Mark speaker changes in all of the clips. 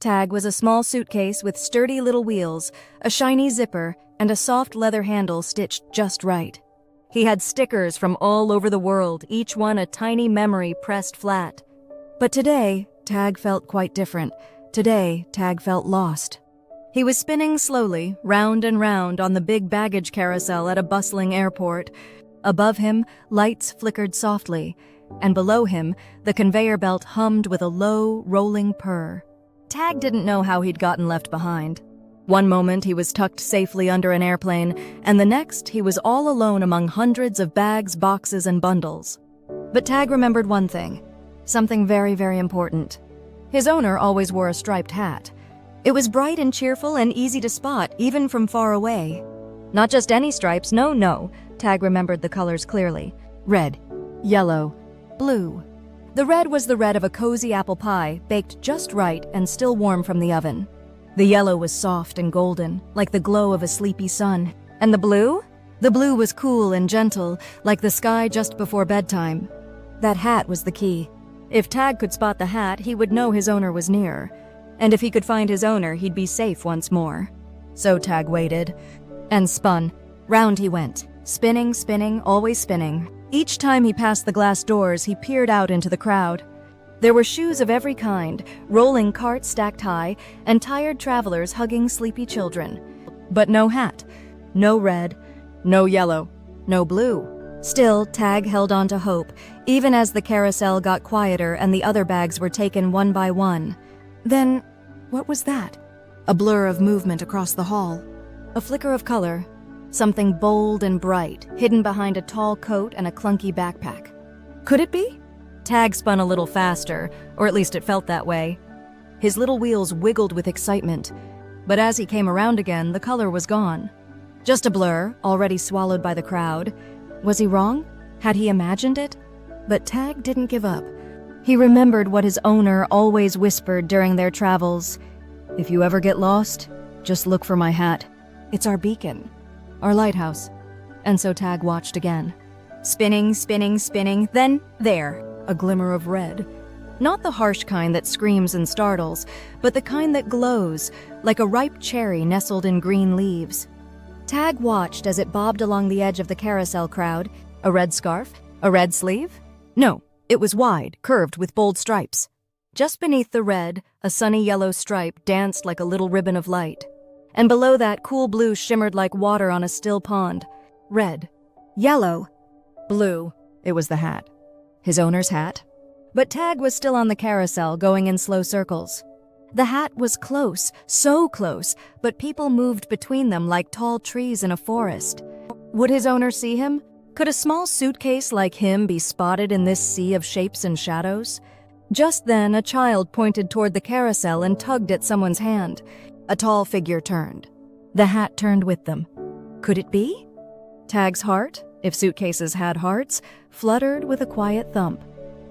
Speaker 1: Tag was a small suitcase with sturdy little wheels, a shiny zipper, and a soft leather handle stitched just right. He had stickers from all over the world, each one a tiny memory pressed flat. But today, Tag felt quite different. Today, Tag felt lost. He was spinning slowly, round and round on the big baggage carousel at a bustling airport. Above him, lights flickered softly, and below him, the conveyor belt hummed with a low, rolling purr. Tag didn't know how he'd gotten left behind. One moment he was tucked safely under an airplane, and the next he was all alone among hundreds of bags, boxes, and bundles. But Tag remembered one thing, something very, very important. His owner always wore a striped hat. It was bright and cheerful and easy to spot, even from far away. Not just any stripes, no. Tag remembered the colors clearly. Red, yellow, blue. The red was the red of a cozy apple pie, baked just right and still warm from the oven. The yellow was soft and golden, like the glow of a sleepy sun. And the blue? The blue was cool and gentle, like the sky just before bedtime. That hat was the key. If Tag could spot the hat, he would know his owner was near. And if he could find his owner, he'd be safe once more. So Tag waited and spun. Round he went, spinning, always spinning. Each time he passed the glass doors, he peered out into the crowd. There were shoes of every kind, rolling carts stacked high, and tired travelers hugging sleepy children. But no hat, no red, no yellow, no blue. Still, Tag held on to hope, even as the carousel got quieter and the other bags were taken one by one. Then, what was that? A blur of movement across the hall. A flicker of color. Something bold and bright, hidden behind a tall coat and a clunky backpack. Could it be? Tag spun a little faster, or at least it felt that way. His little wheels wiggled with excitement, but as he came around again, the color was gone. Just a blur, already swallowed by the crowd. Was he wrong? Had he imagined it? But Tag didn't give up. He remembered what his owner always whispered during their travels. If you ever get lost, just look for my hat. It's our beacon. Our lighthouse. And so Tag watched again. Spinning, then there, a glimmer of red. Not the harsh kind that screams and startles, but the kind that glows, like a ripe cherry nestled in green leaves. Tag watched as it bobbed along the edge of the carousel crowd. A red scarf? A red sleeve? No, it was wide, curved with bold stripes. Just beneath the red, a sunny yellow stripe danced like a little ribbon of light. And below that, cool blue shimmered like water on a still pond. Red, yellow, blue. It was the hat. His owner's hat. But Tag was still on the carousel, going in slow circles. The hat was close, so close, but people moved between them like tall trees in a forest. Would his owner see him? Could a small suitcase like him be spotted in this sea of shapes and shadows? Just then, a child pointed toward the carousel and tugged at someone's hand. A tall figure turned. The hat turned with them. Could it be? Tag's heart, if suitcases had hearts, fluttered with a quiet thump.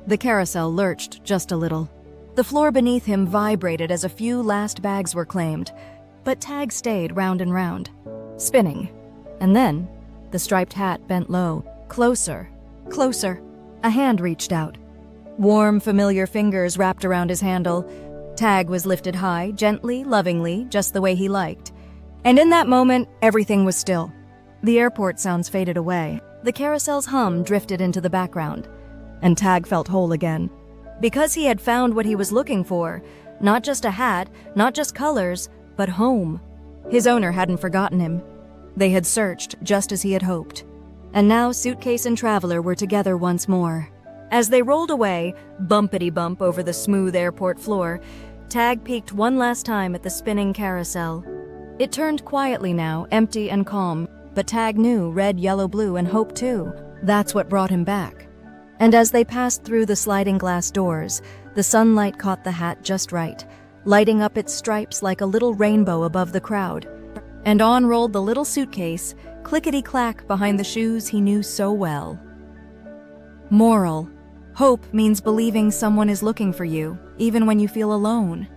Speaker 1: The carousel lurched just a little. The floor beneath him vibrated as a few last bags were claimed. But Tag stayed round and round, spinning. And then, the striped hat bent low. Closer, closer. A hand reached out. Warm, familiar fingers wrapped around his handle. Tag was lifted high, gently, lovingly, just the way he liked. And in that moment, everything was still. The airport sounds faded away. The carousel's hum drifted into the background. And Tag felt whole again. Because he had found what he was looking for. Not just a hat, not just colors, but home. His owner hadn't forgotten him. They had searched just as he had hoped. And now Suitcase and Traveler were together once more. As they rolled away, bumpity-bump over the smooth airport floor, Tag peeked one last time at the spinning carousel. It turned quietly now, empty and calm, but Tag knew red, yellow, blue, and hope too. That's what brought him back. And as they passed through the sliding glass doors, the sunlight caught the hat just right, lighting up its stripes like a little rainbow above the crowd. And on rolled the little suitcase, clickety-clack behind the shoes he knew so well. Moral: hope means believing someone is looking for you, even when you feel alone.